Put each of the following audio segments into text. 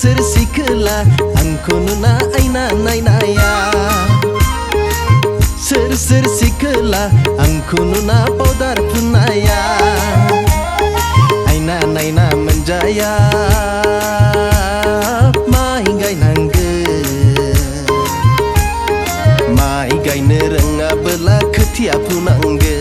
Ser sikela angko nuna aina nainaya. Ser sikela angko nuna podar punaya. Aina naina menjaya maingay nangge. Maingay nerenga bela ketia punangge.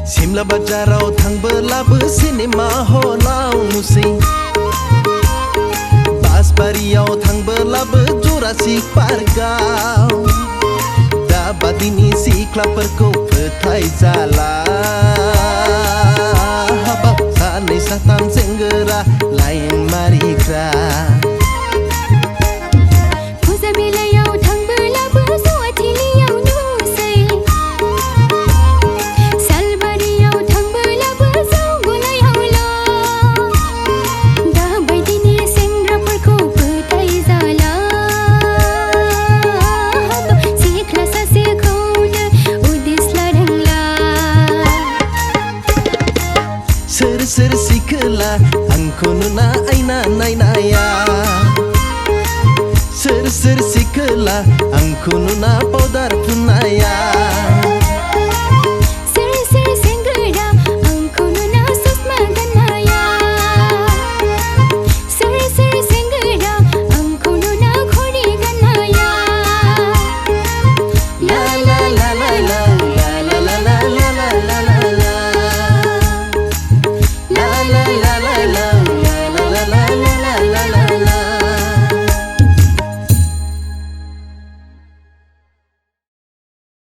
Simla bajarau tangbelabu sinema holau musing. Bas bariau tangbelabu Jurassic Parkau. Dapat ini si klaperku petai zala. Habak sanai satam senggera lain marikra. Ser sikela angko nuna aina nainaya. Ser sikela angko nuna podar punaya.